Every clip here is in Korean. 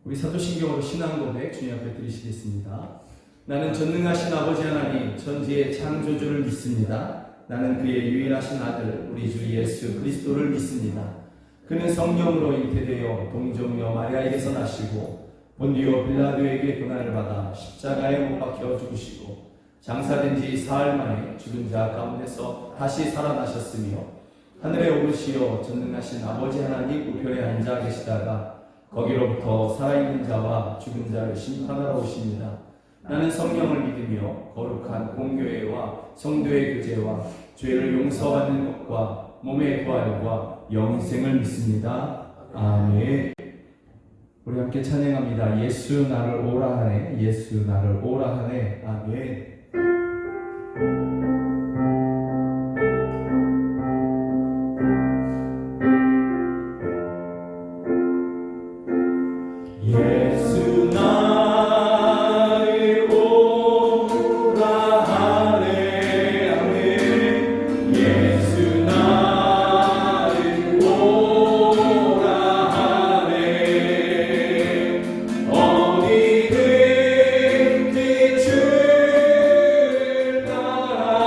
우리 사도신경으로 신앙 고백 주님 앞에 드리시겠습니다. 나는 전능하신 아버지 하나님 천지의 창조주를 믿습니다. 나는 그의 유일하신 아들 우리 주 예수 그리스도를 믿습니다. 그는 성령으로 잉태되어 동정녀 마리아에게서 나시고 본디오 빌라도에게 고난을 받아 십자가에 못 박혀 죽으시고 장사된 지 사흘 만에 죽은 자 가운데서 다시 살아나셨으며 하늘에 오르시어 전능하신 아버지 하나님 우편에 앉아 계시다가 거기로부터 살아있는 자와 죽은 자를 심판하러 오십니다. 나는 성령을 믿으며 거룩한 공교회와 성도의 교제와 죄를 용서받는 것과 몸의 부활과 영생을 믿습니다. 아멘. 우리 함께 찬양합니다. 예수 나를 오라 하네, 예수 나를 오라 하네. 아멘. 예수 나를 오라 하네. 아멘. 예수 나를 오라 하네. 어디든지 주를 따라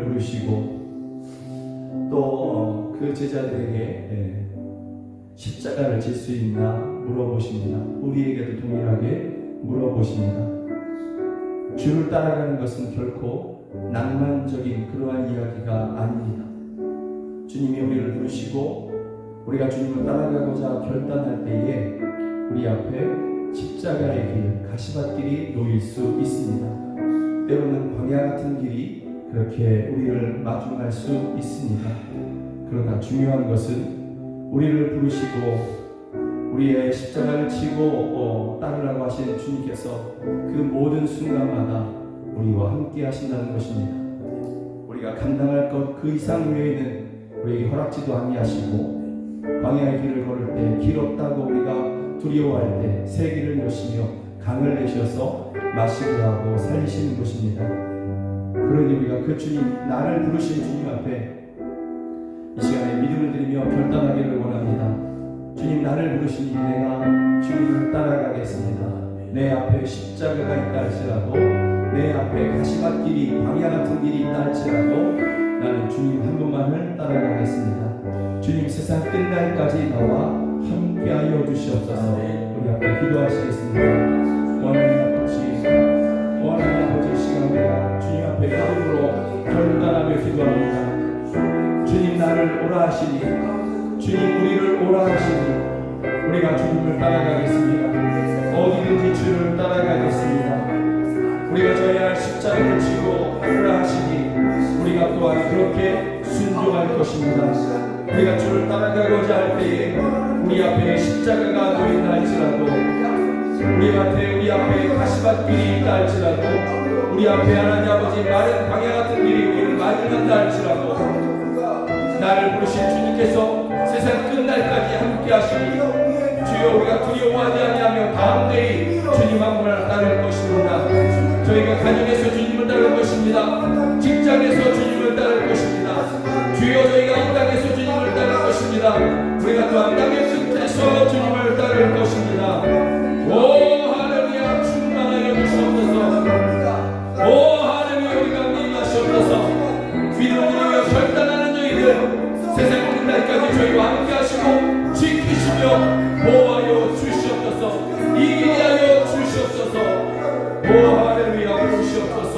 우리를 부르시고 또 그 제자들에게 십자가를 질 수 있나 물어보십니다. 우리에게도 동일하게 물어보십니다. 주를 따라가는 것은 결코 낭만적인 그러한 이야기가 아닙니다. 주님이 우리를 부르시고 우리가 주님을 따라가고자 결단할 때에 우리 앞에 십자가의 길, 가시밭길이 놓일 수 있습니다. 때로는 광야 같은 길이 그렇게 우리를 마중할 수 있습니다. 그러나 중요한 것은 우리를 부르시고 우리의 십자가를 지고 따르라고 하신 주님께서 그 모든 순간마다 우리와 함께 하신다는 것입니다. 우리가 감당할 것 그 이상 외에는 우리에게 허락지도 아니하시고 광야의 길을 걸을 때 길 없다고 우리가 두려워할 때 새 길을 여시며 강을 내셔서 마시게 하고 살리시는 것입니다. 그러니 우리가 그 주님, 나를 부르신 주님 앞에 이 시간에 믿음을 드리며 결단하기를 원합니다. 주님, 나를 부르시니 내가 주님을 따라가겠습니다. 내 앞에 십자가가 있다 할지라도 내 앞에 가시밭길이 광야 같은 길이 있다 할지라도 나는 주님 한 분만을 따라가겠습니다. 주님, 세상 끝날까지 나와 함께하여 주시옵소서. 우리 앞에 기도하시겠습니다. 원하는 아버지 시간마다 주님 앞에 믿음으로 결단하며 기도합니다. 주님, 나를 오라 하시니, 주님 우리를 오라 하시니 우리가 주님을 따라가겠습니다. 어디든지 주를 따라가겠습니다. 우리가 져야 할 십자가를 지고 하라 하시니 우리가 또한 그렇게 순종할 것입니다. 우리가 주를 따라가고자 할 때에 우리 앞에 십자가가 놓인다 할지라도 우리 앞에 가시밭길이 있다 할지라도 우리 앞에 하나님 아버지 마른 광야 같은 길이 우리를 맞이한다 할지라도 나를 부르신 주님께서 세상 끝날까지 함께 하시니 주여 우리가 두려워하지 아니하며 담대히 주님 한 분을 따를 것입니다. 저희가 가정에서 주님을 따를 것입니다. 직장에서 주님을 따를 것입니다. 주여 저희가 이 땅에서 주님을 따를 것입니다. 우리가 또한 땅의 끝에서 주님을 따를 것입니다. 오 하나님 충만하여 주시옵소서. 오 하나님 우리가 믿으시옵소서. 믿음을 드리며 결단하는 저희들 세상 끝날까지 저희와 함께 하시고 지키시며 보호하여 주시옵소서. 이기게 하여 주시옵소서. 오 할렐루야 주시옵소서.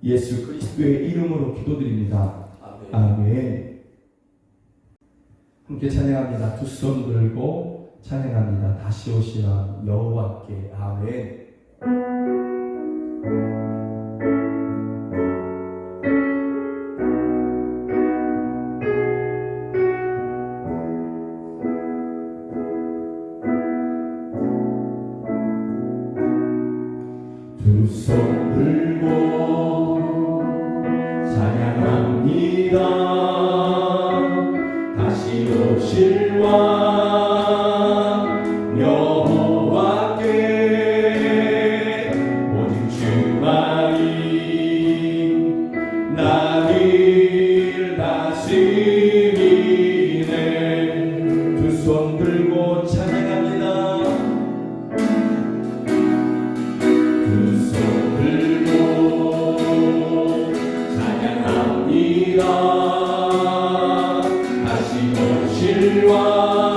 예수 그리스도의 이름으로 기도드립니다. 아멘. 함께 찬양합니다. 두 손 들고 찬양합니다. 다시 오시라 여호와께. 아멘. 두 손 들고 찬양합니다. 다시 오실 왕 여호와께 오직 주만이 나를 다스리네. 두 손 들고 찬양합니다. 다시 오실 왕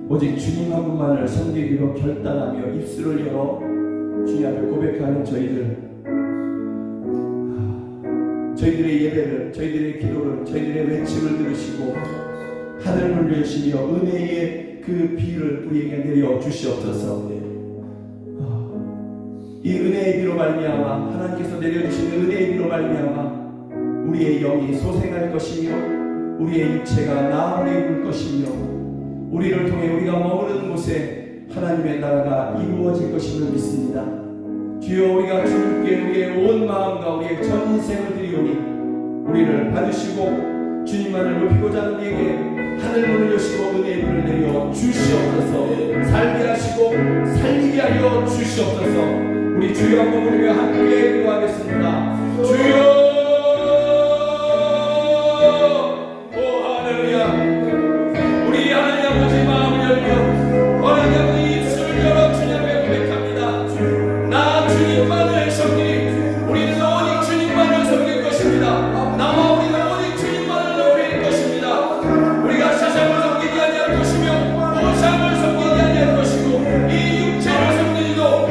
오직 주님 한 분만을 섬기기로 결단하며 입술을 열어 주님 앞에 고백하는 저희들의 예배를, 저희들의 기도를, 저희들의 외침을 들으시고 하늘을 열시며 은혜의 그 비를 우리에게 내려 주시옵소서. 이 은혜의 비로 말미암아, 하나님께서 내려주시는 은혜의 비로 말미암아 우리의 영이 소생할 것이며 우리의 육체가 나음을 입을 것이며 우리를 통해 우리가 머무르는 곳에 하나님의 나라가 이루어질 것임을 믿습니다. 주여, 우리가 주님께 우리의 온 마음과 우리의 전 인생을 드리오니 우리를 받으시고 주님만을 높이고자 하는 우리에게 하늘 문을 여시고 은혜의 불을 내려 주시옵소서. 살게 하시고 살리게 하여 주시옵소서. 우리 주여 한번 부르며 함께 기도하겠습니다. 주여,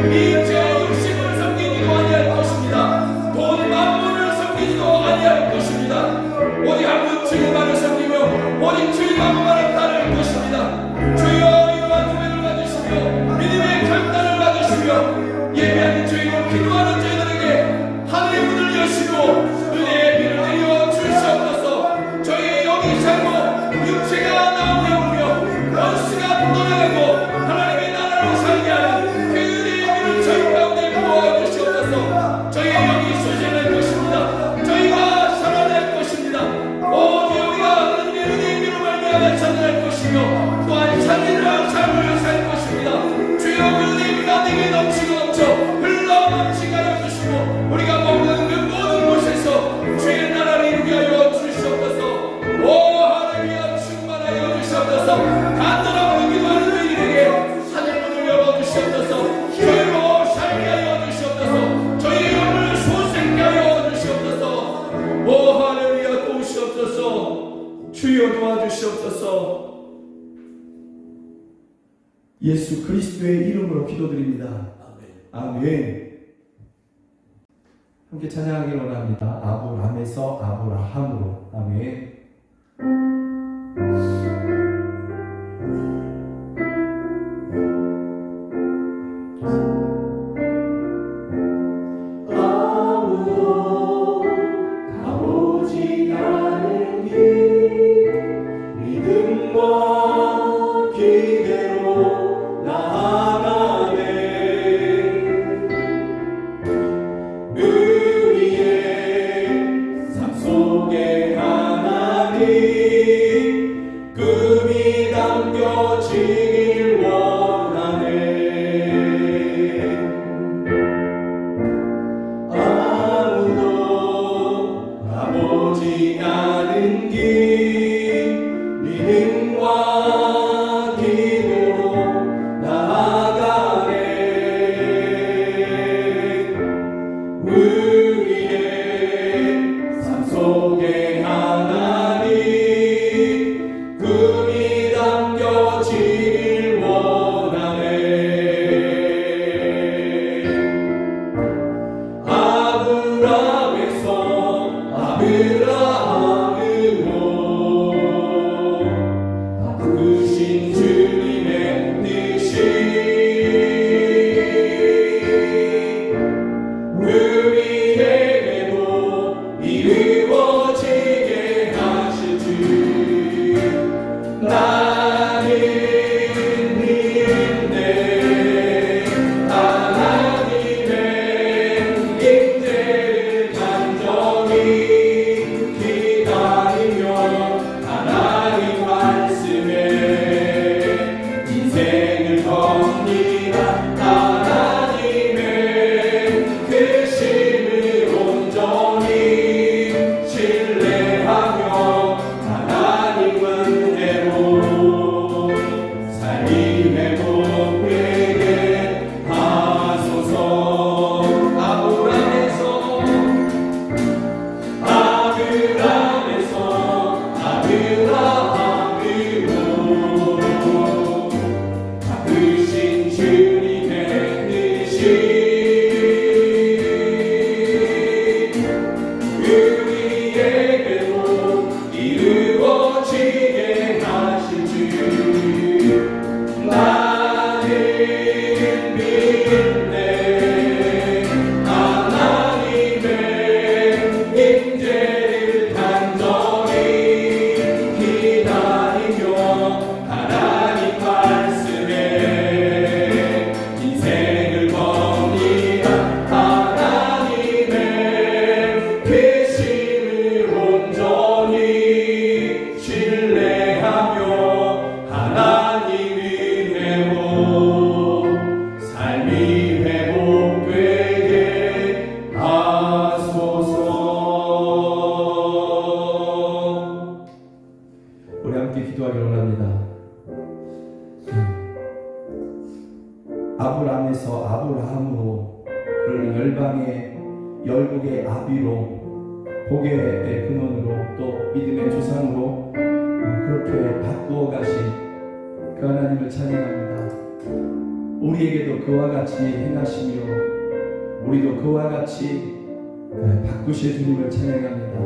이 육체의 육신을 섬기기도 아니할 것입니다. 돈 만물을 주여 그 은혜가 내게 넘치고 넘쳐 흘러넘치게 하여 주시고 우리가 머무는 그 모든 곳에서 주의 나라를 이루게 하여 주시옵소서. 오 할렐루야 충만하여 주시옵소서. 간절함으로 기도하는 너희들에게 하늘문을 열어주시옵소서. 주로 살게 하여 주시옵소서. 저희의 영을 소생케 하여 주시옵소서. 오 할렐루야 도우시옵소서. 주여 도와주시옵소서. 예수 그리스도의 이름으로 기도드립니다. 아멘. 함께 찬양하기 원합니다. 아브람에서 아브라함으로. 아멘. 아브람에서 아브라함으로 그를 열방의 열국의 아비로 복의 근원으로 또 믿음의 조상으로 그렇게 바꾸어 가신 그 하나님을 찬양합니다. 우리에게도 그와 같이 행하시며 우리도 그와 같이 바꾸실 주님을 찬양합니다.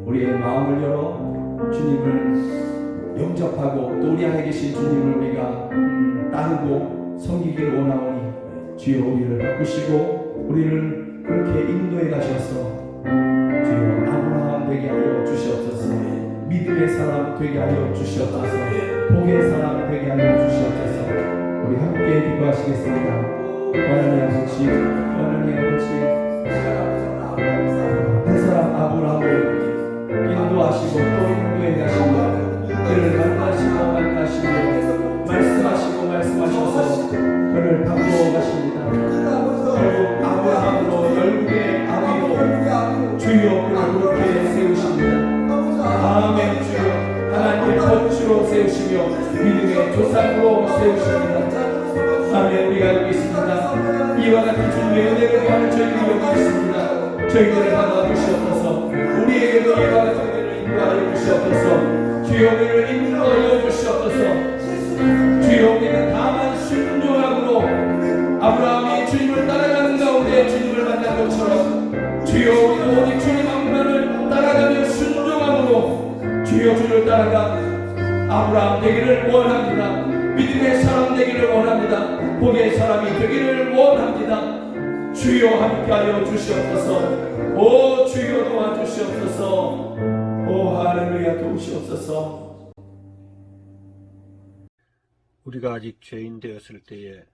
우리의 마음을 열어 주님을 영접하고 또 우리 안에 계신 주님을 우리가 따르고 섬기기를 원하오니 주여 우리를 바꾸시고 우리를 그렇게 인도해 가셔서 주여 아브라함 되게 하여 주시옵소서. 믿음의 사람 되게 하여 주시옵소서. 복의 사람 되게 하여 주시옵소서. 우리 함께 기도하시겠습니다. 하나님 아버지, 하나님 아버지, 한 사람 아브라함을 인도하시고 또 인도해 가시고 그를 만나시고 말씀하셔서 그를 세우십니다. 아멘. 우리가 알고 있습니다. 이와 같은 주님의 은혜를 받는 저희들이 여기 있습니다. 저희들을 받아주시옵소서. 우리에게도 이와 같은 은혜를 인도하여 주시옵소서. 주여 우리를 인도하여 주시옵소서. 주여 우리는 다만 순종함으로 아브라함이 주님을 따라가는 가운데 주님을 만난 것처럼 주여 우리도 오직 주님 한 분만을 따라가며 순종함으로 주여 주를 따라가 아브라함 되기를 원합니다. 믿음의 사람 되기를 원합니다. 복의 사람이 되기를 원합니다. 주여 함께하여 주시옵소서. 오 주여 도와주시옵소서. 오 할렐루야 도우시옵소서. 우리가 아직 죄인 되었을 때에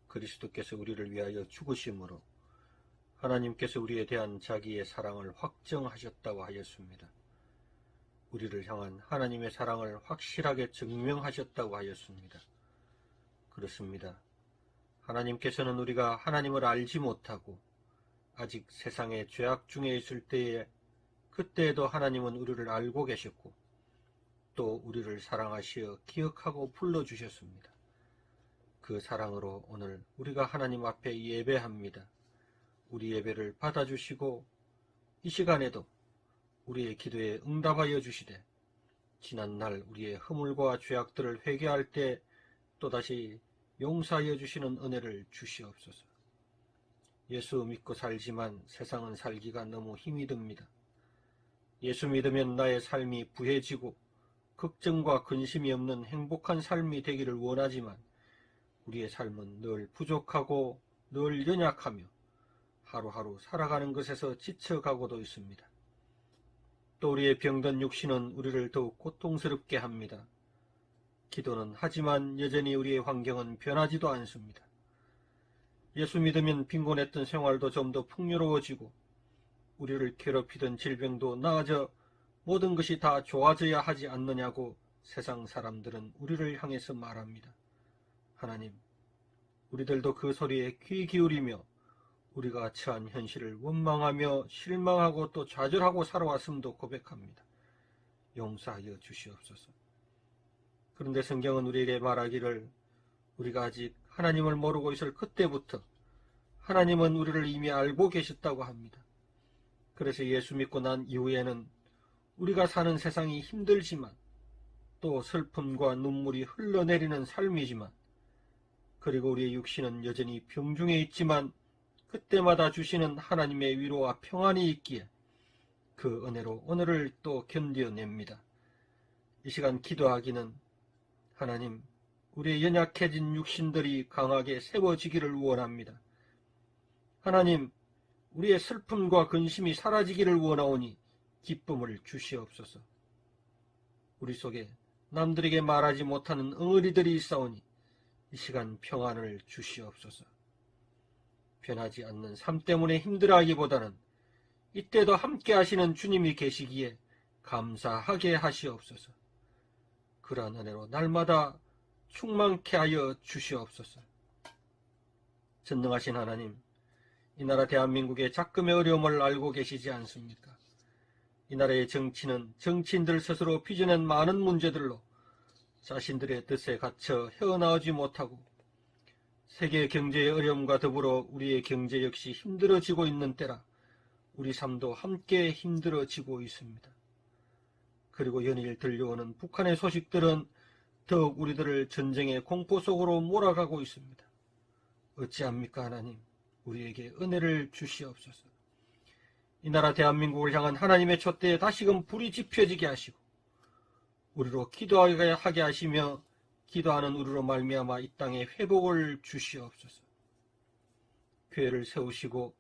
그리스도께서 우리를 위하여 죽으심으로 하나님께서 우리에 대한 자기의 사랑을 확정하셨다고 하였습니다. 우리를 향한 하나님의 사랑을 확실하게 증명하셨다고 하였습니다. 그렇습니다. 하나님께서는 우리가 하나님을 알지 못하고 아직 세상의 죄악 중에 있을 때에 그때에도 하나님은 우리를 알고 계셨고 또 우리를 사랑하시어 기억하고 불러주셨습니다. 그 사랑으로 오늘 우리가 하나님 앞에 예배합니다. 우리 예배를 받아주시고 이 시간에도 우리의 기도에 응답하여 주시되 지난날 우리의 허물과 죄악들을 회개할 때 또다시 용서하여 주시는 은혜를 주시옵소서. 예수 믿고 살지만 세상은 살기가 너무 힘이 듭니다. 예수 믿으면 나의 삶이 부해지고 걱정과 근심이 없는 행복한 삶이 되기를 원하지만 우리의 삶은 늘 부족하고 늘 연약하며 하루하루 살아가는 것에서 지쳐가고도 있습니다. 또 우리의 병든 육신은 우리를 더욱 고통스럽게 합니다. 기도는 하지만 여전히 우리의 환경은 변하지도 않습니다. 예수 믿으면 빈곤했던 생활도 좀 더 풍요로워지고 우리를 괴롭히던 질병도 나아져 모든 것이 다 좋아져야 하지 않느냐고 세상 사람들은 우리를 향해서 말합니다. 하나님, 우리들도 그 소리에 귀 기울이며 우리가 처한 현실을 원망하며 실망하고 또 좌절하고 살아왔음도 고백합니다. 용서하여 주시옵소서. 그런데 성경은 우리에게 말하기를 우리가 아직 하나님을 모르고 있을 그때부터 하나님은 우리를 이미 알고 계셨다고 합니다. 그래서 예수 믿고 난 이후에는 우리가 사는 세상이 힘들지만 또 슬픔과 눈물이 흘러내리는 삶이지만 그리고 우리의 육신은 여전히 병중에 있지만 그때마다 주시는 하나님의 위로와 평안이 있기에 그 은혜로 오늘을 또 견뎌냅니다. 이 시간 기도하기는 하나님, 우리의 연약해진 육신들이 강하게 세워지기를 원합니다. 하나님, 우리의 슬픔과 근심이 사라지기를 원하오니 기쁨을 주시옵소서. 우리 속에 남들에게 말하지 못하는 엉어리들이 있사오니 이 시간 평안을 주시옵소서. 변하지 않는 삶 때문에 힘들어하기보다는 이때도 함께 하시는 주님이 계시기에 감사하게 하시옵소서. 그러한 은혜로 날마다 충만케 하여 주시옵소서. 전능하신 하나님, 이 나라 대한민국의 작금의 어려움을 알고 계시지 않습니까? 이 나라의 정치는 정치인들 스스로 빚어낸 많은 문제들로 자신들의 뜻에 갇혀 헤어나오지 못하고 세계 경제의 어려움과 더불어 우리의 경제 역시 힘들어지고 있는 때라 우리 삶도 함께 힘들어지고 있습니다. 그리고 연일 들려오는 북한의 소식들은 더욱 우리들을 전쟁의 공포 속으로 몰아가고 있습니다. 어찌합니까 하나님, 우리에게 은혜를 주시옵소서. 이 나라 대한민국을 향한 하나님의 촛대에 다시금 불이 지펴지게 하시고 우리로 기도하게 하게 하시며 기도하는 우리로 말미암아 이 땅에 회복을 주시옵소서. 교회를 세우시고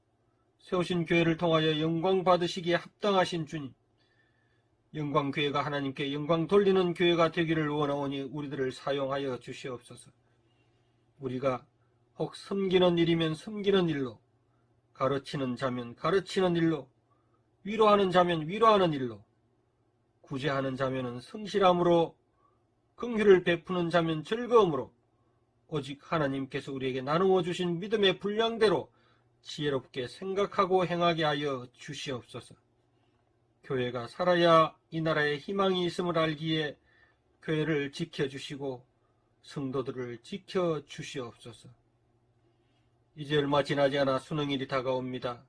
세우신 교회를 통하여 영광 받으시기에 합당하신 주님, 영광교회가 하나님께 영광 돌리는 교회가 되기를 원하오니 우리들을 사용하여 주시옵소서. 우리가 혹 섬기는 일이면 섬기는 일로, 가르치는 자면 가르치는 일로, 위로하는 자면 위로하는 일로, 구제하는 자면은 성실함으로, 긍휼을 베푸는 자면 즐거움으로 오직 하나님께서 우리에게 나누어 주신 믿음의 분량대로 지혜롭게 생각하고 행하게 하여 주시옵소서. 교회가 살아야 이 나라에 희망이 있음을 알기에 교회를 지켜주시고 성도들을 지켜 주시옵소서. 이제 얼마 지나지 않아 수능일이 다가옵니다.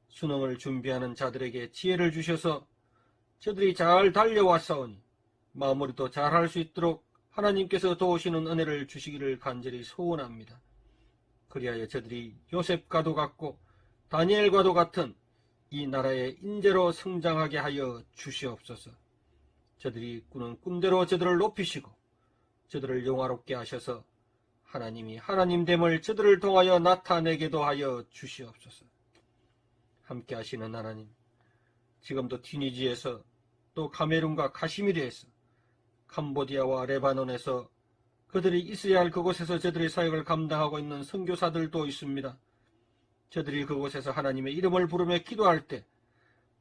수능을 준비하는 자들에게 지혜를 주셔서 저들이 잘 달려왔사오니 마무리도 잘할 수 있도록 하나님께서 도우시는 은혜를 주시기를 간절히 소원합니다. 그리하여 저들이 요셉과도 같고 다니엘과도 같은 이 나라의 인재로 성장하게 하여 주시옵소서. 저들이 꾸는 꿈대로 저들을 높이시고 저들을 영화롭게 하셔서 하나님이 하나님됨을 저들을 통하여 나타내게도 하여 주시옵소서. 함께 하시는 하나님, 지금도 튀니지에서 또 카메룬과 카시미르에서 캄보디아와 레바논에서 그들이 있어야 할 그곳에서 저들의 사역을 감당하고 있는 선교사들도 있습니다. 저들이 그곳에서 하나님의 이름을 부르며 기도할 때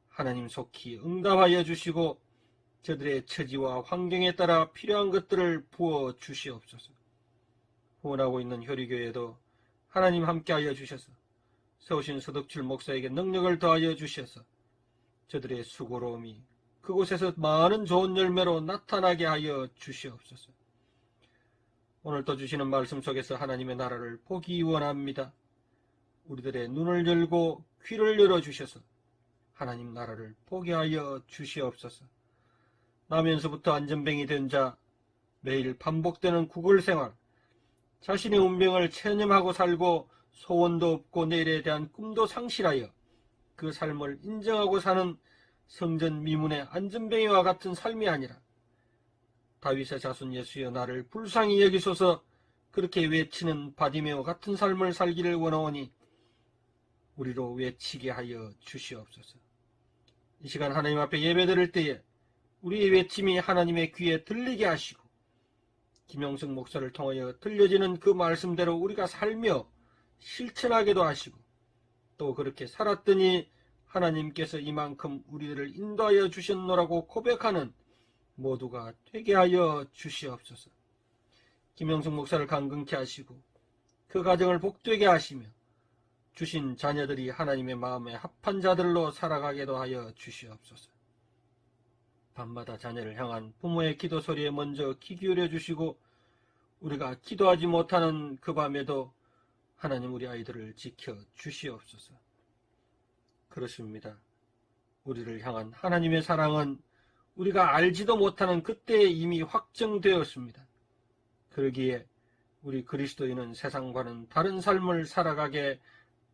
하나님 속히 응답하여 주시고 저들의 처지와 환경에 따라 필요한 것들을 부어 주시옵소서. 후원하고 있는 효리교회도 하나님 함께하여 주셔서 세우신 서덕출 목사에게 능력을 더하여 주셔서 저들의 수고로움이 그곳에서 많은 좋은 열매로 나타나게 하여 주시옵소서. 오늘도 주시는 말씀 속에서 하나님의 나라를 보기 원합니다. 우리들의 눈을 열고 귀를 열어주셔서 하나님 나라를 보게 하여 주시옵소서. 나면서부터 안전뱅이 된 자, 매일 반복되는 구걸생활, 자신의 운명을 체념하고 살고 소원도 없고 내일에 대한 꿈도 상실하여 그 삶을 인정하고 사는 성전 미문의 안전뱅이와 같은 삶이 아니라 다윗의 자손 예수여 나를 불쌍히 여기소서 그렇게 외치는 바디메오 같은 삶을 살기를 원하오니 우리로 외치게 하여 주시옵소서. 이 시간 하나님 앞에 예배드릴 때에 우리의 외침이 하나님의 귀에 들리게 하시고 김영승 목사를 통하여 들려지는 그 말씀대로 우리가 살며 실천하게도 하시고 또 그렇게 살았더니 하나님께서 이만큼 우리들을 인도하여 주셨노라고 고백하는 모두가 되게 하여 주시옵소서. 김영승 목사를 강건케 하시고 그 가정을 복되게 하시며 주신 자녀들이 하나님의 마음에 합한 자들로 살아가게도 하여 주시옵소서. 밤마다 자녀를 향한 부모의 기도 소리에 먼저 귀 기울여 주시고 우리가 기도하지 못하는 그 밤에도 하나님 우리 아이들을 지켜 주시옵소서. 그렇습니다. 우리를 향한 하나님의 사랑은 우리가 알지도 못하는 그때에 이미 확정되었습니다. 그러기에 우리 그리스도인은 세상과는 다른 삶을 살아가게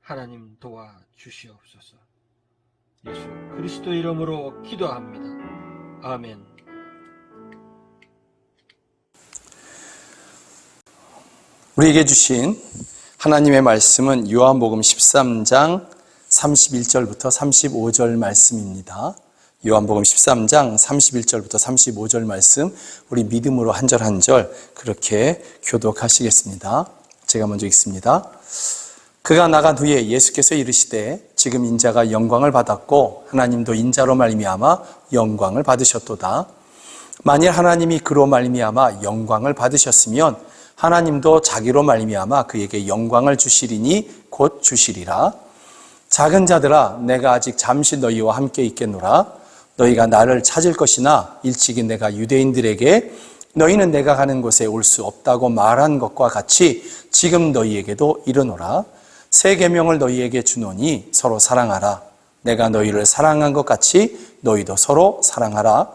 하나님 도와주시옵소서. 예수 그리스도 이름으로 기도합니다. 아멘. 우리에게 주신 하나님의 말씀은 요한복음 13장 31절부터 35절 말씀입니다. 요한복음 13장 31절부터 35절 말씀, 우리 믿음으로 한 절 한 절 그렇게 교독하시겠습니다. 제가 먼저 읽습니다. 그가 나간 후에 예수께서 이르시되 지금 인자가 영광을 받았고 하나님도 인자로 말미암아 영광을 받으셨도다. 만일 하나님이 그로 말미암아 영광을 받으셨으면 하나님도 자기로 말미암아 그에게 영광을 주시리니 곧 주시리라. 작은 자들아 내가 아직 잠시 너희와 함께 있겠노라. 너희가 나를 찾을 것이나 일찍이 내가 유대인들에게 너희는 내가 가는 곳에 올 수 없다고 말한 것과 같이 지금 너희에게도 이르노라. 새 계명을 너희에게 주노니 서로 사랑하라. 내가 너희를 사랑한 것 같이 너희도 서로 사랑하라.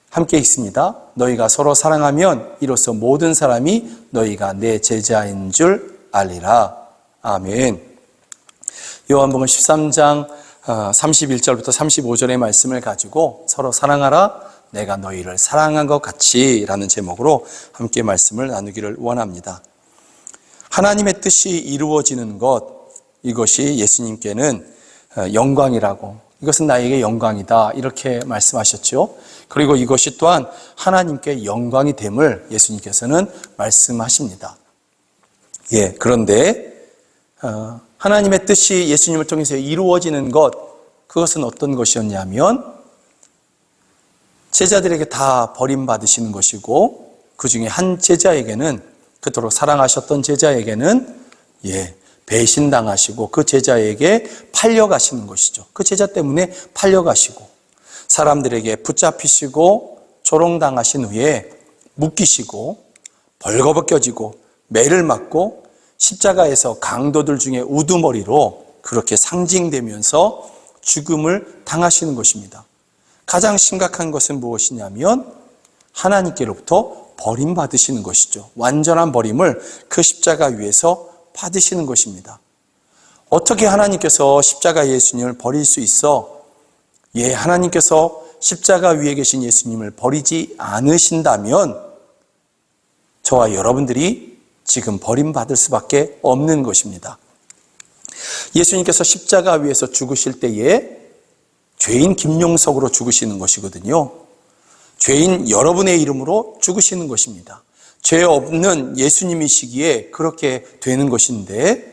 함께 있습니다. 너희가 서로 사랑하면 이로써 모든 사람이 너희가 내 제자인 줄 알리라. 아멘. 요한복음 13장 31절부터 35절의 말씀을 가지고 서로 사랑하라. 내가 너희를 사랑한 것 같이 라는 제목으로 함께 말씀을 나누기를 원합니다. 하나님의 뜻이 이루어지는 것, 이것이 예수님께는 영광이라고, 이것은 나에게 영광이다 이렇게 말씀하셨죠. 그리고 이것이 또한 하나님께 영광이 됨을 예수님께서는 말씀하십니다. 그런데 하나님의 뜻이 예수님을 통해서 이루어지는 것, 그것은 어떤 것이었냐면 제자들에게 다 버림받으시는 것이고 그 중에 한 제자에게는, 그토록 사랑하셨던 제자에게는 배신당하시고 그 제자에게 팔려가시는 것이죠. 그 제자 때문에 팔려가시고 사람들에게 붙잡히시고 조롱당하신 후에 묶이시고 벌거벗겨지고 매를 맞고 십자가에서 강도들 중에 우두머리로 그렇게 상징되면서 죽음을 당하시는 것입니다. 가장 심각한 것은 무엇이냐면 하나님께로부터 버림받으시는 것이죠. 완전한 버림을 그 십자가 위에서 받으시는 것입니다. 어떻게 하나님께서 십자가 예수님을 버릴 수 있어? 하나님께서 십자가 위에 계신 예수님을 버리지 않으신다면 저와 여러분들이 지금 버림받을 수밖에 없는 것입니다. 예수님께서 십자가 위에서 죽으실 때에 죄인 김용석으로 죽으시는 것이거든요. 죄인 여러분의 이름으로 죽으시는 것입니다. 죄 없는 예수님이시기에 그렇게 되는 것인데,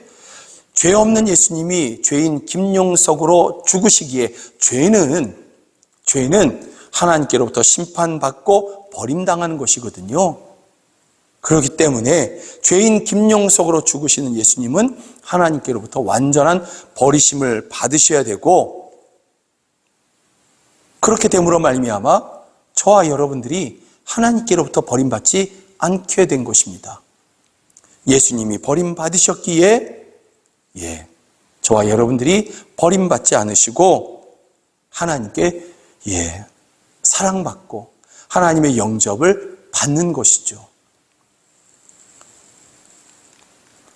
죄 없는 예수님이 죄인 김용석으로 죽으시기에 죄는 하나님께로부터 심판받고 버림당하는 것이거든요. 그렇기 때문에 죄인 김용석으로 죽으시는 예수님은 하나님께로부터 완전한 버리심을 받으셔야 되고, 그렇게 됨으로 말미암아 저와 여러분들이 하나님께로부터 버림받지 않게 된 것입니다. 예수님이 버림받으셨기에 저와 여러분들이 버림받지 않으시고 하나님께 사랑받고 하나님의 영접을 받는 것이죠.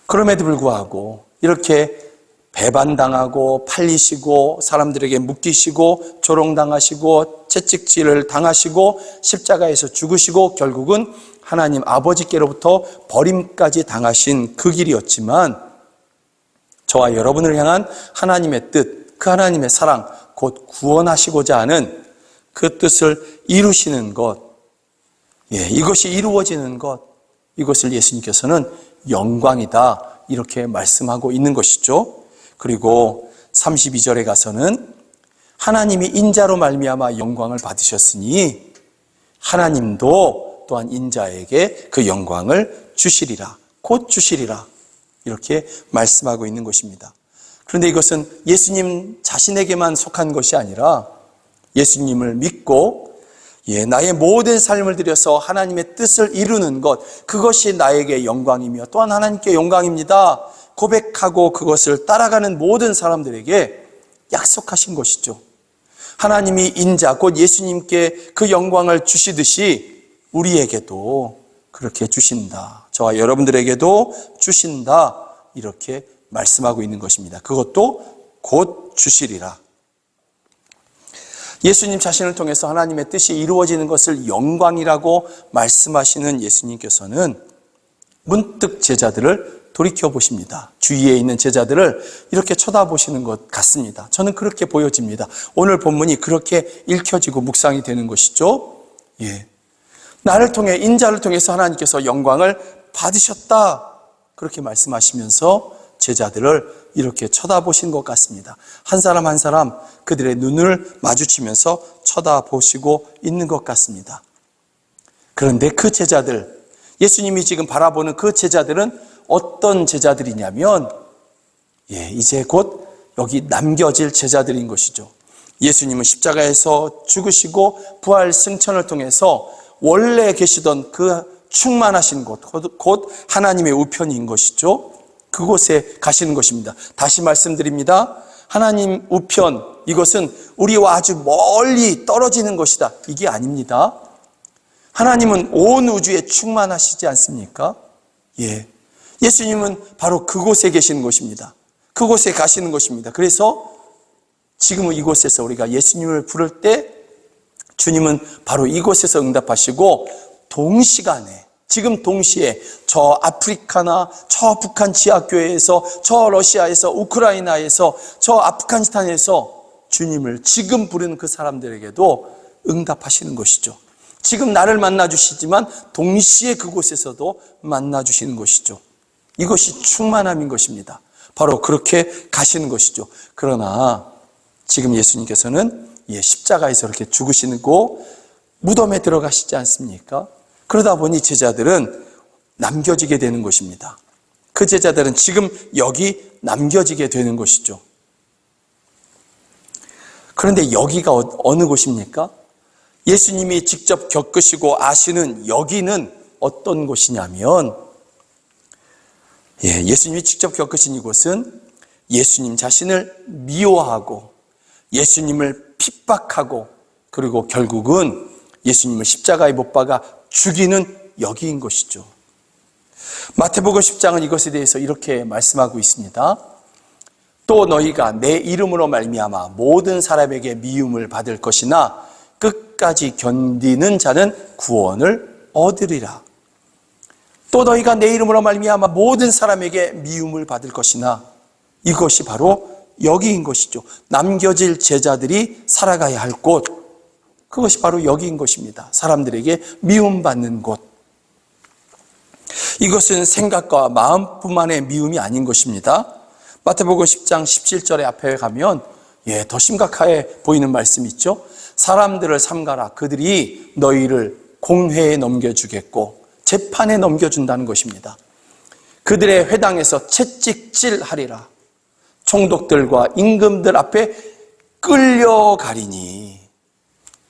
그럼에도 불구하고 이렇게 배반당하고 팔리시고 사람들에게 묶이시고 조롱당하시고 채찍질을 당하시고 십자가에서 죽으시고 결국은 하나님 아버지께로부터 버림까지 당하신 그 길이었지만, 저와 여러분을 향한 하나님의 뜻, 그 하나님의 사랑, 곧 구원하시고자 하는 그 뜻을 이루시는 것, 이것이 이루어지는 것, 이것을 예수님께서는 영광이다 이렇게 말씀하고 있는 것이죠. 그리고 32절에 가서는 하나님이 인자로 말미암아 영광을 받으셨으니 하나님도 또한 인자에게 그 영광을 주시리라, 곧 주시리라 이렇게 말씀하고 있는 것입니다. 그런데 이것은 예수님 자신에게만 속한 것이 아니라 예수님을 믿고 나의 모든 삶을 들여서 하나님의 뜻을 이루는 것, 그것이 나에게 영광이며 또한 하나님께 영광입니다 고백하고 그것을 따라가는 모든 사람들에게 약속하신 것이죠. 하나님이 인자 곧 예수님께 그 영광을 주시듯이 우리에게도 그렇게 주신다, 저와 여러분들에게도 주신다 이렇게 말씀하고 있는 것입니다. 그것도 곧 주시리라. 예수님 자신을 통해서 하나님의 뜻이 이루어지는 것을 영광이라고 말씀하시는 예수님께서는 문득 제자들을 돌이켜보십니다. 주위에 있는 제자들을 이렇게 쳐다보시는 것 같습니다. 저는 그렇게 보여집니다. 오늘 본문이 그렇게 읽혀지고 묵상이 되는 것이죠. 나를 통해, 인자를 통해서 하나님께서 영광을 받으셨다 그렇게 말씀하시면서 제자들을 이렇게 쳐다보신 것 같습니다. 한 사람 한 사람 그들의 눈을 마주치면서 쳐다보시고 있는 것 같습니다. 그런데 그 제자들, 예수님이 지금 바라보는 그 제자들은 어떤 제자들이냐면 이제 곧 여기 남겨질 제자들인 것이죠. 예수님은 십자가에서 죽으시고 부활 승천을 통해서 원래 계시던 그 충만하신 곳, 곧 하나님의 우편인 것이죠. 그곳에 가시는 것입니다. 다시 말씀드립니다. 하나님 우편, 이것은 우리와 아주 멀리 떨어지는 것이다, 이게 아닙니다. 하나님은 온 우주에 충만하시지 않습니까? 예수님은 바로 그곳에 계시는 것입니다. 그곳에 가시는 것입니다. 그래서 지금은 이곳에서 우리가 예수님을 부를 때 주님은 바로 이곳에서 응답하시고 동시간에, 지금 동시에 저 아프리카나 저 북한 지하교회에서, 저 러시아에서, 우크라이나에서, 저 아프가니스탄에서 주님을 지금 부르는 그 사람들에게도 응답하시는 것이죠. 지금 나를 만나주시지만 동시에 그곳에서도 만나주시는 것이죠. 이것이 충만함인 것입니다. 바로 그렇게 가시는 것이죠. 그러나 지금 예수님께서는 십자가에서 이렇게 죽으시고 무덤에 들어가시지 않습니까? 그러다 보니 제자들은 남겨지게 되는 것입니다. 그 제자들은 지금 여기 남겨지게 되는 것이죠. 그런데 여기가 어느 곳입니까? 예수님이 직접 겪으시고 아시는 여기는 어떤 곳이냐면, 예수님이 직접 겪으신 이곳은 예수님 자신을 미워하고 예수님을 핍박하고 그리고 결국은 예수님을 십자가에 못 박아 죽이는 여기인 것이죠. 마태복음 10장은 이것에 대해서 이렇게 말씀하고 있습니다. 또 너희가 내 이름으로 말미암아 모든 사람에게 미움을 받을 것이나 끝까지 견디는 자는 구원을 얻으리라. 또 너희가 내 이름으로 말미암아 모든 사람에게 미움을 받을 것이나, 이것이 바로 여기인 것이죠. 남겨질 제자들이 살아가야 할 곳, 그것이 바로 여기인 것입니다. 사람들에게 미움받는 곳. 이것은 생각과 마음뿐만의 미움이 아닌 것입니다. 마태복음 10장 17절에 앞에 가면 더 심각해 보이는 말씀이 있죠. 사람들을 삼가라. 그들이 너희를 공회에 넘겨주겠고 재판에 넘겨준다는 것입니다. 그들의 회당에서 채찍질하리라. 총독들과 임금들 앞에 끌려가리니.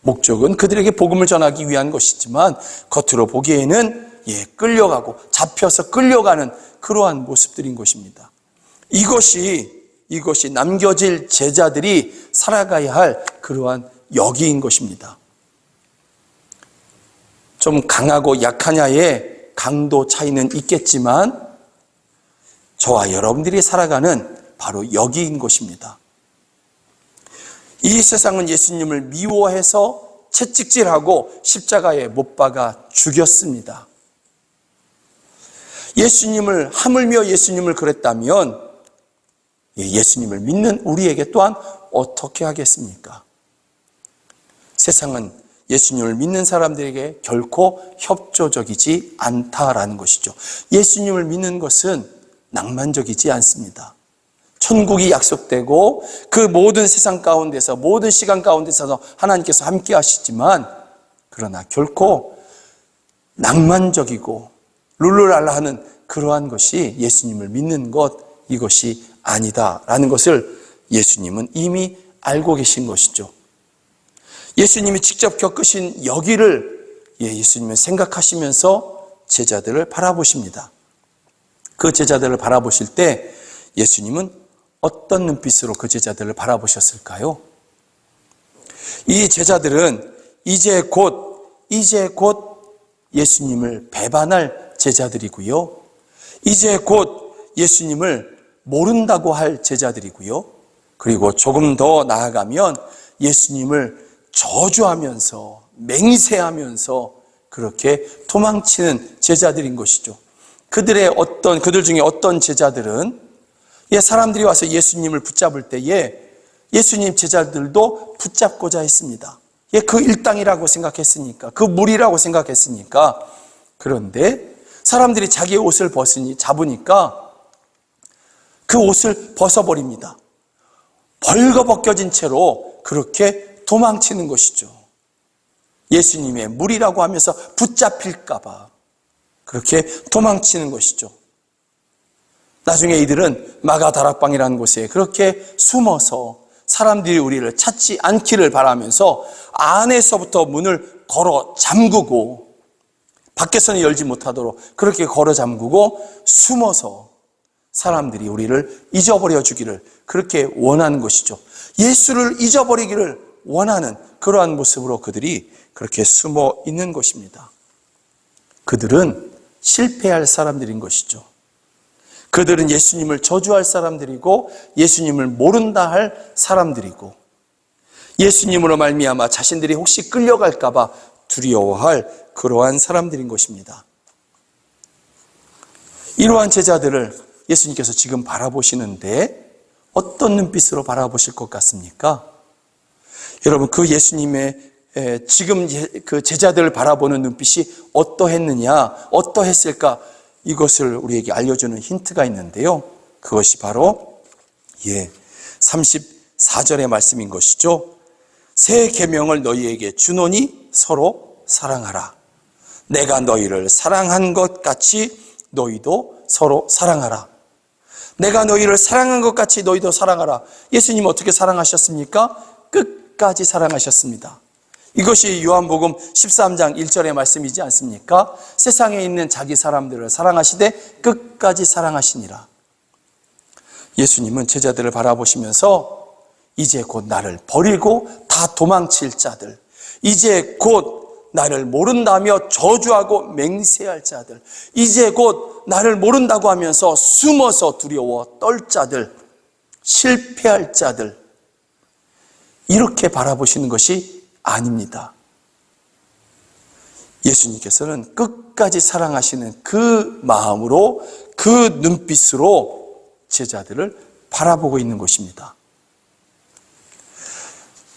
목적은 그들에게 복음을 전하기 위한 것이지만 겉으로 보기에는 끌려가고 잡혀서 끌려가는 그러한 모습들인 것입니다. 이것이 남겨질 제자들이 살아가야 할 그러한 여기인 것입니다. 좀 강하고 약하냐의 강도 차이는 있겠지만 저와 여러분들이 살아가는 바로 여기인 것입니다. 이 세상은 예수님을 미워해서 채찍질하고 십자가에 못 박아 죽였습니다. 하물며 예수님을 그랬다면 예수님을 믿는 우리에게 또한 어떻게 하겠습니까? 세상은 예수님을 믿는 사람들에게 결코 협조적이지 않다라는 것이죠. 예수님을 믿는 것은 낭만적이지 않습니다. 천국이 약속되고 그 모든 세상 가운데서 모든 시간 가운데서 하나님께서 함께 하시지만, 그러나 결코 낭만적이고 룰루랄라 하는 그러한 것이 예수님을 믿는 것, 이것이 아니다라는 것을 예수님은 이미 알고 계신 것이죠. 예수님이 직접 겪으신 여기를 예수님은 생각하시면서 제자들을 바라보십니다. 그 제자들을 바라보실 때 예수님은 어떤 눈빛으로 그 제자들을 바라보셨을까요? 이 제자들은 이제 곧 예수님을 배반할 제자들이고요. 이제 곧 예수님을 모른다고 할 제자들이고요. 그리고 조금 더 나아가면 예수님을 저주하면서 맹세하면서 그렇게 도망치는 제자들인 것이죠. 그들 중에 어떤 제자들은 사람들이 와서 예수님을 붙잡을 때에 예수님 제자들도 붙잡고자 했습니다. 그 일당이라고 생각했으니까, 그 무리라고 생각했으니까. 그런데 사람들이 자기의 옷을 잡으니까 그 옷을 벗어버립니다. 벌거벗겨진 채로 그렇게 도망치는 것이죠. 예수님의 무리라고 하면서 붙잡힐까봐 그렇게 도망치는 것이죠. 나중에 이들은 마가다락방이라는 곳에 그렇게 숨어서 사람들이 우리를 찾지 않기를 바라면서 안에서부터 문을 걸어 잠그고 밖에서는 열지 못하도록 그렇게 걸어 잠그고 숨어서 사람들이 우리를 잊어버려 주기를 그렇게 원하는 것이죠. 예수를 잊어버리기를 원하는 그러한 모습으로 그들이 그렇게 숨어 있는 것입니다. 그들은 실패할 사람들인 것이죠. 그들은 예수님을 저주할 사람들이고 예수님을 모른다 할 사람들이고 예수님으로 말미암아 자신들이 혹시 끌려갈까 봐 두려워할 그러한 사람들인 것입니다. 이러한 제자들을 예수님께서 지금 바라보시는데 어떤 눈빛으로 바라보실 것 같습니까? 여러분, 그 예수님의 지금 그 제자들을 바라보는 눈빛이 어떠했을까? 이것을 우리에게 알려주는 힌트가 있는데요. 그것이 바로 34절의 말씀인 것이죠. 새 계명을 너희에게 주노니 서로 사랑하라. 내가 너희를 사랑한 것 같이 너희도 서로 사랑하라. 내가 너희를 사랑한 것 같이 너희도 사랑하라. 예수님 어떻게 사랑하셨습니까? 끝까지 사랑하셨습니다. 이것이 요한복음 13장 1절의 말씀이지 않습니까? 세상에 있는 자기 사람들을 사랑하시되 끝까지 사랑하시니라. 예수님은 제자들을 바라보시면서 이제 곧 나를 버리고 다 도망칠 자들, 이제 곧 나를 모른다며 저주하고 맹세할 자들, 이제 곧 나를 모른다고 하면서 숨어서 두려워 떨 자들, 실패할 자들, 이렇게 바라보시는 것이 아닙니다. 예수님께서는 끝까지 사랑하시는 그 마음으로, 그 눈빛으로 제자들을 바라보고 있는 것입니다.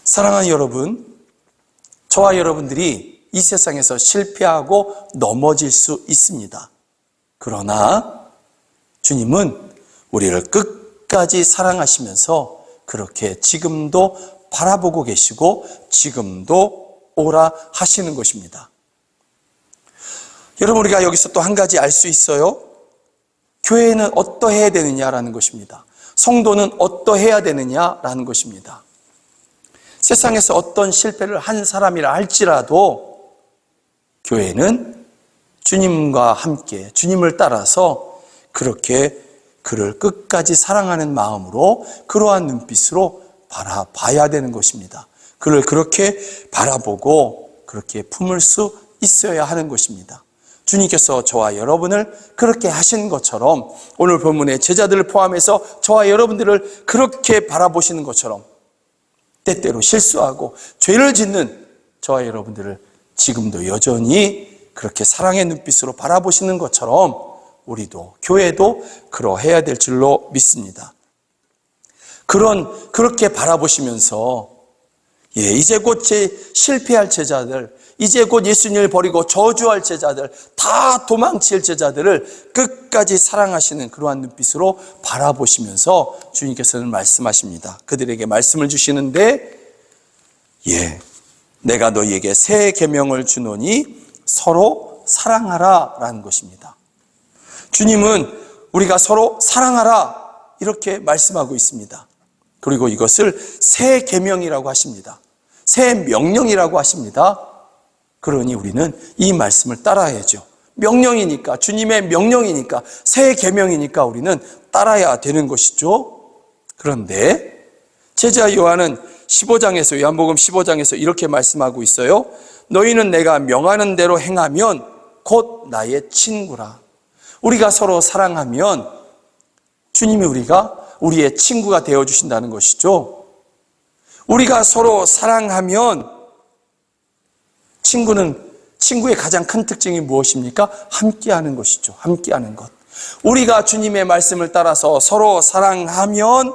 사랑하는 여러분, 저와 여러분들이 이 세상에서 실패하고 넘어질 수 있습니다. 그러나 주님은 우리를 끝까지 사랑하시면서 그렇게 지금도 바라보고 계시고 지금도 오라 하시는 것입니다. 여러분, 우리가 여기서 또 한 가지 알 수 있어요. 교회는 어떠해야 되느냐라는 것입니다. 성도는 어떠해야 되느냐라는 것입니다. 세상에서 어떤 실패를 한 사람이라 할지라도 교회는 주님과 함께 주님을 따라서 그렇게 그를 끝까지 사랑하는 마음으로 그러한 눈빛으로 바라봐야 되는 것입니다. 그를 그렇게 바라보고 그렇게 품을 수 있어야 하는 것입니다. 주님께서 저와 여러분을 그렇게 하신 것처럼 오늘 본문의 제자들을 포함해서 저와 여러분들을 그렇게 바라보시는 것처럼 때때로 실수하고 죄를 짓는 저와 여러분들을 지금도 여전히 그렇게 사랑의 눈빛으로 바라보시는 것처럼 우리도 교회도 그러해야 될 줄로 믿습니다. 그렇게 바라보시면서 이제 곧 실패할 제자들, 이제 곧 예수님을 버리고 저주할 제자들, 다 도망칠 제자들을 끝까지 사랑하시는 그러한 눈빛으로 바라보시면서 주님께서는 말씀하십니다. 그들에게 말씀을 주시는데 내가 너희에게 새 계명을 주노니 서로 사랑하라 라는 것입니다. 주님은 우리가 서로 사랑하라 이렇게 말씀하고 있습니다. 그리고 이것을 새 계명이라고 하십니다. 새 명령이라고 하십니다. 그러니 우리는 이 말씀을 따라야죠. 명령이니까, 주님의 명령이니까, 새 계명이니까 우리는 따라야 되는 것이죠. 그런데 제자 요한은 15장에서, 요한복음 15장에서 이렇게 말씀하고 있어요. 너희는 내가 명하는 대로 행하면 곧 나의 친구라. 우리가 서로 사랑하면 주님이 우리의 친구가 되어주신다는 것이죠. 우리가 서로 사랑하면 친구의 가장 큰 특징이 무엇입니까? 함께하는 것이죠. 함께하는 것. 우리가 주님의 말씀을 따라서 서로 사랑하면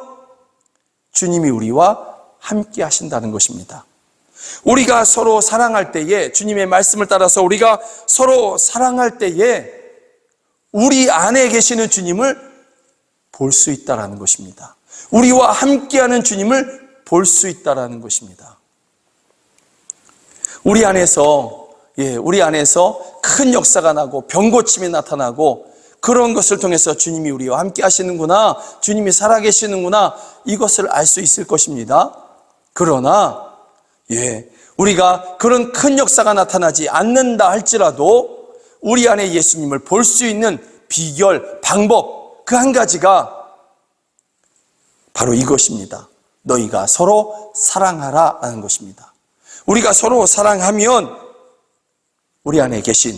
주님이 우리와 함께 하신다는 것입니다. 우리가 서로 사랑할 때에, 주님의 말씀을 따라서 우리가 서로 사랑할 때에 우리 안에 계시는 주님을 볼 수 있다는 것입니다. 우리와 함께하는 주님을 볼 수 있다는 것입니다. 우리 안에서 큰 역사가 나고 병고침이 나타나고 그런 것을 통해서 주님이 우리와 함께 하시는구나, 주님이 살아계시는구나, 이것을 알 수 있을 것입니다. 그러나 우리가 그런 큰 역사가 나타나지 않는다 할지라도 우리 안에 예수님을 볼 수 있는 비결, 방법, 그 한 가지가 바로 이것입니다. 너희가 서로 사랑하라 하는 것입니다. 우리가 서로 사랑하면 우리 안에 계신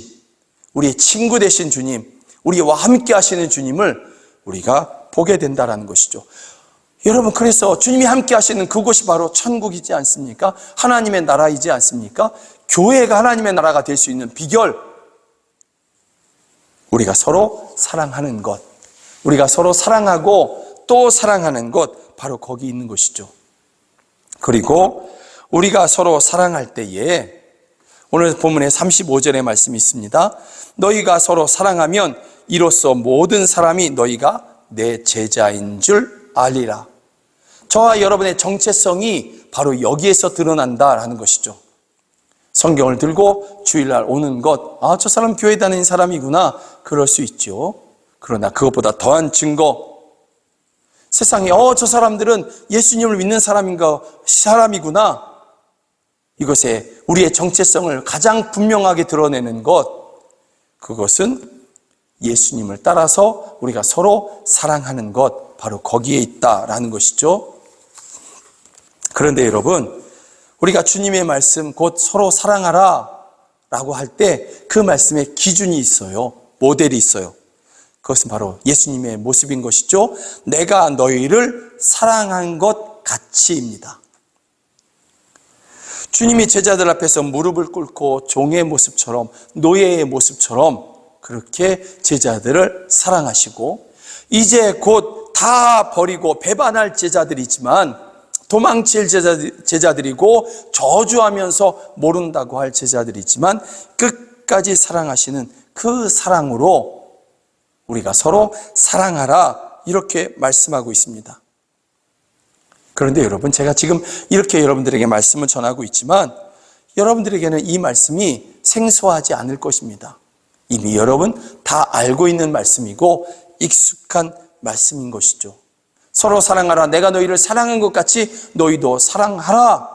우리의 친구 되신 주님, 우리와 함께 하시는 주님을 우리가 보게 된다는 것이죠. 여러분, 그래서 주님이 함께 하시는 그곳이 바로 천국이지 않습니까? 하나님의 나라이지 않습니까? 교회가 하나님의 나라가 될 수 있는 비결, 우리가 서로 사랑하는 것, 우리가 서로 사랑하고 또 사랑하는 것, 바로 거기 있는 것이죠. 그리고 우리가 서로 사랑할 때에 오늘 본문에 35절의 말씀이 있습니다. 너희가 서로 사랑하면 이로써 모든 사람이 너희가 내 제자인 줄 알리라. 저와 여러분의 정체성이 바로 여기에서 드러난다라는 것이죠. 성경을 들고 주일날 오는 것, 저 사람 교회 다니는 사람이구나, 그럴 수 있죠. 그러나 그것보다 더한 증거, 세상에 저 사람들은 예수님을 믿는 사람이구나, 이것에 우리의 정체성을 가장 분명하게 드러내는 그것은 예수님을 따라서 우리가 서로 사랑하는 것, 바로 거기에 있다라는 것이죠. 그런데 여러분, 우리가 주님의 말씀 곧 서로 사랑하라 라고 할 때 그 말씀에 기준이 있어요. 모델이 있어요. 그것은 바로 예수님의 모습인 것이죠. 내가 너희를 사랑한 것 같이입니다. 주님이 제자들 앞에서 무릎을 꿇고 종의 모습처럼, 노예의 모습처럼 그렇게 제자들을 사랑하시고, 이제 곧 다 버리고 배반할 제자들이지만, 도망칠 제자들이고 저주하면서 모른다고 할 제자들이지만 끝까지 사랑하시는 그 사랑으로 우리가 서로 사랑하라, 이렇게 말씀하고 있습니다. 그런데 여러분, 제가 지금 이렇게 여러분들에게 말씀을 전하고 있지만 여러분들에게는 이 말씀이 생소하지 않을 것입니다. 이미 여러분 다 알고 있는 말씀이고 익숙한 말씀인 것이죠. 서로 사랑하라, 내가 너희를 사랑한 것 같이 너희도 사랑하라.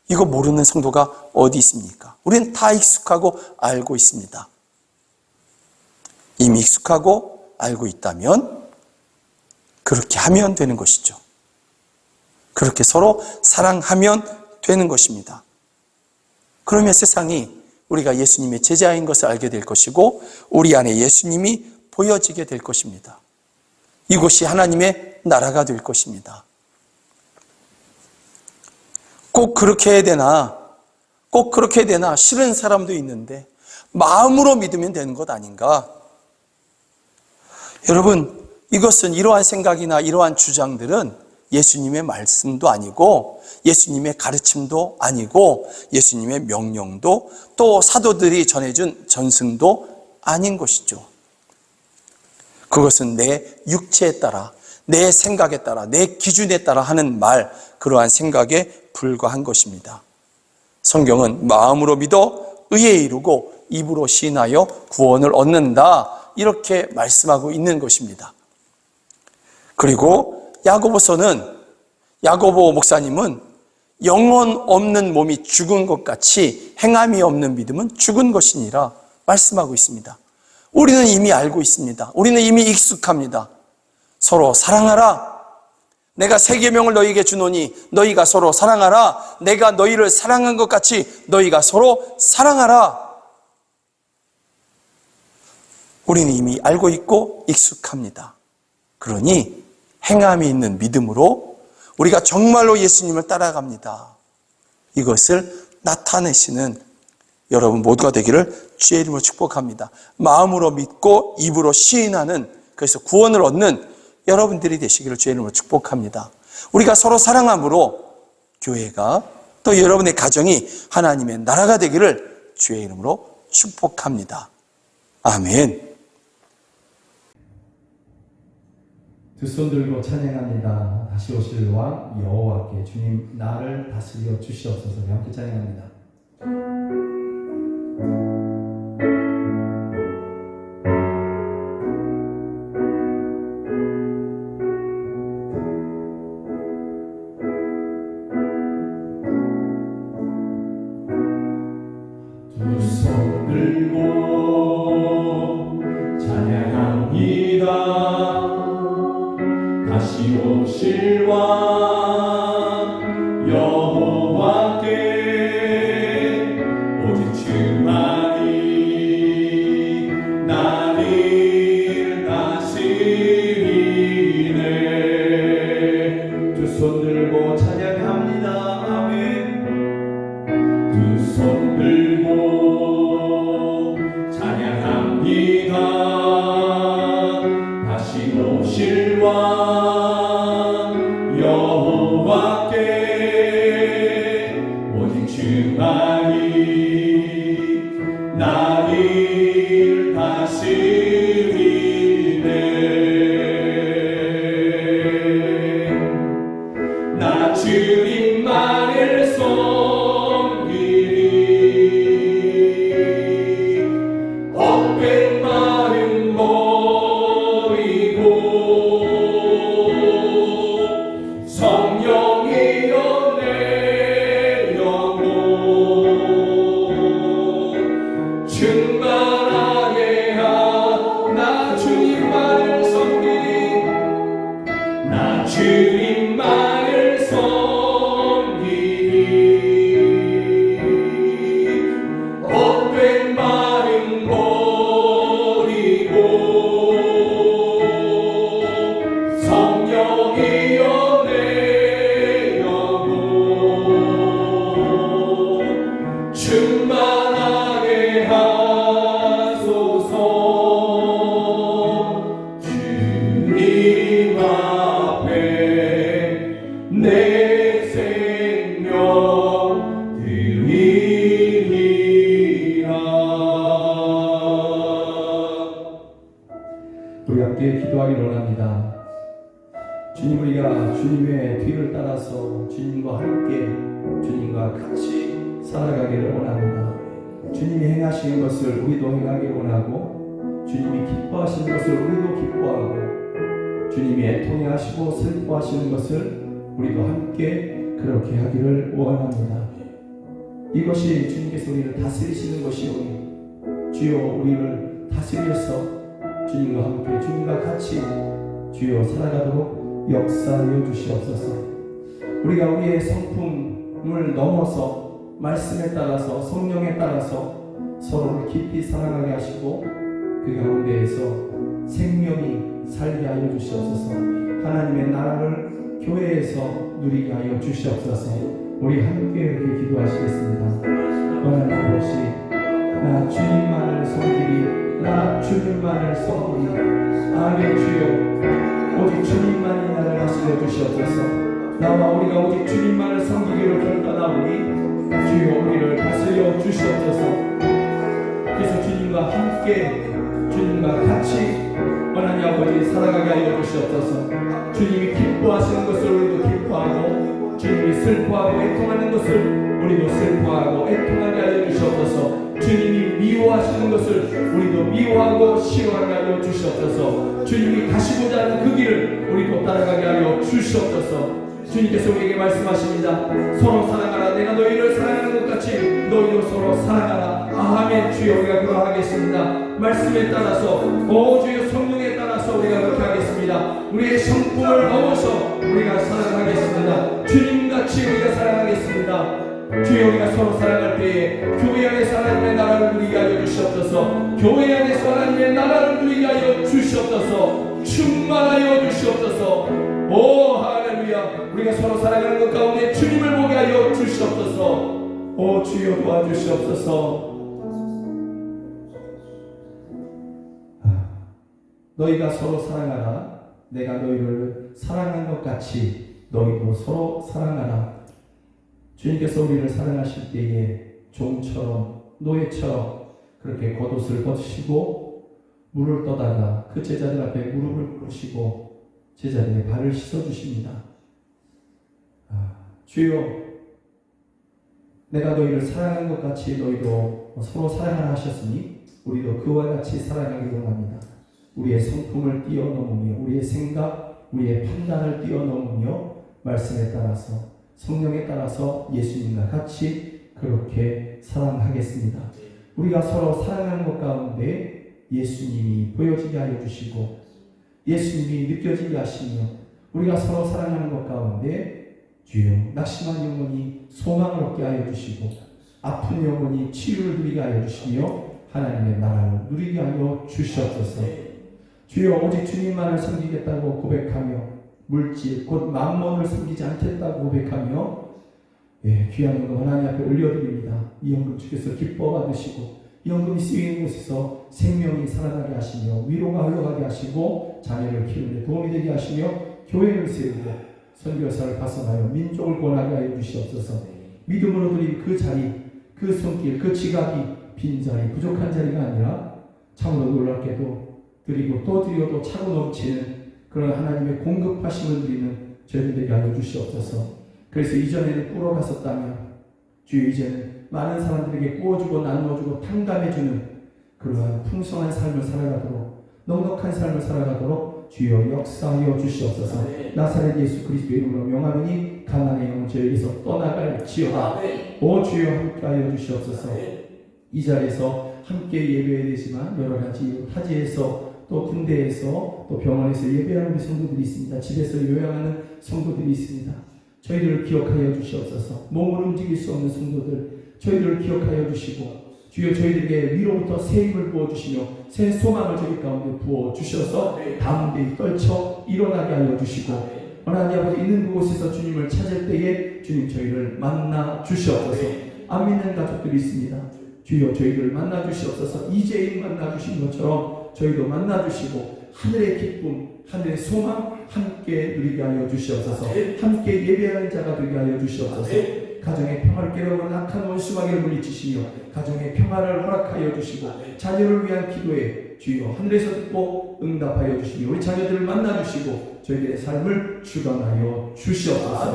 이거 모르는 성도가 어디 있습니까? 우리는 다 익숙하고 알고 있습니다. 이미 익숙하고 알고 있다면 그렇게 하면 되는 것이죠. 그렇게 서로 사랑하면 되는 것입니다. 그러면 세상이 우리가 예수님의 제자인 것을 알게 될 것이고 우리 안에 예수님이 보여지게 될 것입니다. 이곳이 하나님의 나라가 될 것입니다. 꼭 그렇게 해야 되나? 꼭 그렇게 해야 되나? 싫은 사람도 있는데 마음으로 믿으면 되는 것 아닌가? 여러분, 이것은 이러한 생각이나 이러한 주장들은 예수님의 말씀도 아니고 예수님의 가르침도 아니고 예수님의 명령도 또 사도들이 전해준 전승도 아닌 것이죠. 그것은 내 육체에 따라, 내 생각에 따라, 내 기준에 따라 하는 말, 그러한 생각에 불과한 것입니다. 성경은 마음으로 믿어 의에 이르고 입으로 시인하여 구원을 얻는다, 이렇게 말씀하고 있는 것입니다. 그리고 야고보 목사님은 영혼 없는 몸이 죽은 것 같이 행함이 없는 믿음은 죽은 것이니라 말씀하고 있습니다. 우리는 이미 알고 있습니다. 우리는 이미 익숙합니다. 서로 사랑하라. 내가 새 계명을 너희에게 주노니 너희가 서로 사랑하라. 내가 너희를 사랑한 것 같이 너희가 서로 사랑하라. 우리는 이미 알고 있고 익숙합니다. 그러니 행함이 있는 믿음으로 우리가 정말로 예수님을 따라갑니다. 이것을 나타내시는 여러분 모두가 되기를 주의 이름으로 축복합니다. 마음으로 믿고 입으로 시인하는, 그래서 구원을 얻는 여러분들이 되시기를 주의 이름으로 축복합니다. 우리가 서로 사랑함으로 교회가 또 여러분의 가정이 하나님의 나라가 되기를 주의 이름으로 축복합니다. 아멘. 두 손 들고 찬양합니다. 다시 오실 왕 여호와께 주님 나를 다스려 주시옵소서. 함께 찬양합니다. 두 손 들고 찬양합니다. 다시 오실 왕 여호와께 오직 주만이 나를 다스리네. 두 손 들고 찬양합니다. 아멘. 두 손 들고 찬양합니다. 다시 오실 왕 여호와께 오직 주만이 나를 다스리네. 나 주님만을 섬기리. 헛된 마음 버리고 주님만을 섬기니 헛된 마음 버리고 성령이여 내 영혼 충만하게 하소서. 주님 앞에 내 생명 드리리라. 우리 함께 기도하기를 원합니다. 주님, 우리가 주님의 뒤를 따라서 주님과 함께 주님과 같이 살아가기를 원합니다. 주님이 행하시는 것을 우리도 행하기를 원하고, 주님이 기뻐하시는 것을 우리도 기뻐하고, 주님이 애통해 하시고 슬퍼하시는 것을 우리도 함께 그렇게 하기를 원합니다. 이것이 주님께서 우리를 다스리시는 것이오니 주여 우리를 다스려서 주님과 함께 주님과 같이 주여 살아가도록 역사하여 주시옵소서. 우리가 우리의 성품을 넘어서 말씀에 따라서 성령에 따라서 서로를 깊이 사랑하게 하시고 그 가운데에서 생명이 살게 하여 주시옵소서. 하나님의 나라를 교회에서 누리게 하여 주시옵소서. 우리 함께 이렇게 기도하시겠습니다. 하나님 아버지, 나 주님만을 섬기리, 나 주님만을 섬기리. 아멘. 주여 오직 주님만이 나를 다스려 주시옵소서. 나와 우리가 오직 주님만을 섬기기로 결단하오니 주여 우리를 다스려 주시옵소서. 그래서 주님과 함께 주님과 같이 하나님 아버지 살아가게 하여 주시옵소서. 주님이 기뻐하시는 것을 우리도 기뻐하고, 주님이 슬퍼하고 애통하는 것을 우리도 슬퍼하고 애통하게 하여 주시옵소서. 주님이 미워하시는 것을 우리도 미워하고 싫어하게 하여 주시옵소서. 주님이 가시고자 하는 그 길을 우리도 따라가게 하여 주시옵소서. 주님께서 우리에게 말씀하십니다. 서로 사랑하라. 내가 너희를 사랑하는 것 같이 너희도 서로 사랑하라. 아멘. 주여 우리가 그러하겠습니다. 말씀에 따라서 주여 성령에 따라서 우리가 그렇게 하겠습니다. 우리의 성품을 넘어서 우리가 사랑하겠습니다. 주님같이 우리가 사랑하겠습니다. 주여 우리가 서로 사랑할 때에 교회 안에서 하나님의 나라를 누리게 하여 주시옵소서. 교회 안에서 하나님의 나라를 누리게 하여 주시옵소서. 충만하여 주시옵소서. 오 할렐루야. 우리가 서로 사랑하는 것 가운데 주님을 보게 하여 주시옵소서. 오 주여 도와주시옵소서. 너희가 서로 사랑하라. 내가 너희를 사랑한 것 같이 너희도 서로 사랑하라. 주님께서 우리를 사랑하실 때에 종처럼 노예처럼 그렇게 겉옷을 벗으시고 물을 떠다가 그 제자들 앞에 무릎을 꿇으시고 제자들의 발을 씻어주십니다. 주여 내가 너희를 사랑한 것 같이 너희도 서로 사랑하라 하셨으니 우리도 그와 같이 사랑하기를 원합니다. 우리의 성품을 뛰어넘으며 우리의 생각, 우리의 판단을 뛰어넘으며 말씀에 따라서 성령에 따라서 예수님과 같이 그렇게 사랑하겠습니다. 우리가 서로 사랑하는 것 가운데 예수님이 보여지게 하여 주시고 예수님이 느껴지게 하시며 우리가 서로 사랑하는 것 가운데 주여 낙심한 영혼이 소망을 얻게 하여 주시고 아픈 영혼이 치유를 누리게 하여 주시며 하나님의 나라를 누리게 하여 주시옵소서. 주여 오직 주님만을 섬기겠다고 고백하며 물질 곧 만몬을 섬기지 않겠다고 고백하며 귀한 연금 하나님 앞에 올려드립니다. 이 연금 주께서 기뻐 받으시고 이 연금이 쓰이는 곳에서 생명이 살아나게 하시며 위로가 흘러가게 하시고 자녀를 키우는 데 도움이 되게 하시며 교회를 세우고 선교사를 파송하여 민족을 구원하게 하여 주시옵소서. 믿음으로 드린 그 자리, 그 손길, 그 지각이 빈 자리, 부족한 자리가 아니라 참으로 놀랍게도 드리고 또 드려도 차고 넘치는 그런 하나님의 공급하심을 드리는 저희들 되게 하여 주시옵소서. 그래서 이전에는 꿇어갔었다면 주여 이제는 많은 사람들에게 구워주고 나누어주고 탕감해주는 그러한 풍성한 삶을 살아가도록 넉넉한 삶을 살아가도록 주여 역사하여 주시옵소서. 나사렛 예수 그리스도의 이름으로 명하노니 가난의 영은 저에게서 떠나갈지어다. 오 주여 함께하여 주시옵소서. 이 자리에서 함께 예배해야 되지만 여러 가지 타지에서 또 군대에서 또 병원에서 예배하는 우리 성도들이 있습니다. 집에서 요양하는 성도들이 있습니다. 저희들을 기억하여 주시옵소서. 몸을 움직일 수 없는 성도들 저희들을 기억하여 주시고 주여 저희들에게 위로부터 새 힘을 부어주시며 새 소망을 저희 가운데 부어주셔서 담대히 떨쳐 일어나게 하여 주시고 하나님 아버지 있는 그곳에서 주님을 찾을 때에 주님 저희를 만나 주시옵소서. 안 믿는 가족들이 있습니다. 주여 저희를 만나 주시옵소서. 이제인 만나 주신 것처럼 저희도 만나 주시고 하늘의 기쁨 하늘의 소망 함께 누리게 하여 주시옵소서. 함께 예배하는 자가 되게 하여 주시옵소서. 가정의 평화를 깨려고 악한 원수마귀를 물리치시며 가정의 평화를 허락하여 주시고 자녀를 위한 기도에 주여 하늘에서 듣고 응답하여 주시며 우리 자녀들을 만나 주시고 저희들의 삶을 주관하여 주시옵소서.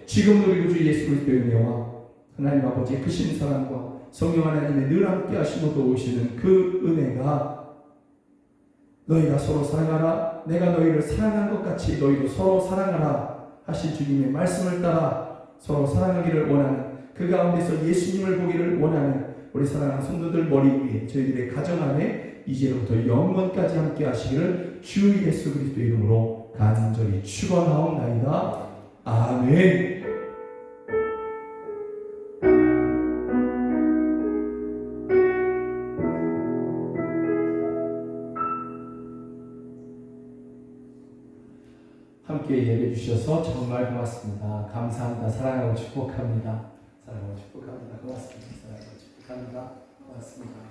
지금 우리 주 예수 그리스도의 은혜와 하나님 아버지의 크신 사랑과 성령 하나님의 늘 함께 하시고 도우시는 그 은혜가 너희가 서로 사랑하라 내가 너희를 사랑한 것 같이 너희도 서로 사랑하라 하신 주님의 말씀을 따라 서로 사랑하기를 원하는 그 가운데서 예수님을 보기를 원하는 우리 사랑하는 성도들 머리 위에 저희들의 가정 안에 이제로부터 영원까지 함께 하시기를 주 예수 그리스도의 이름으로 간절히 축원하옵나이다. 아멘. 함께 예배 주셔서 정말 고맙습니다. 감사합니다. 사랑하고 축복합니다. 사랑하고 축복합니다. 고맙습니다. 사랑하고 축복합니다. 고맙습니다.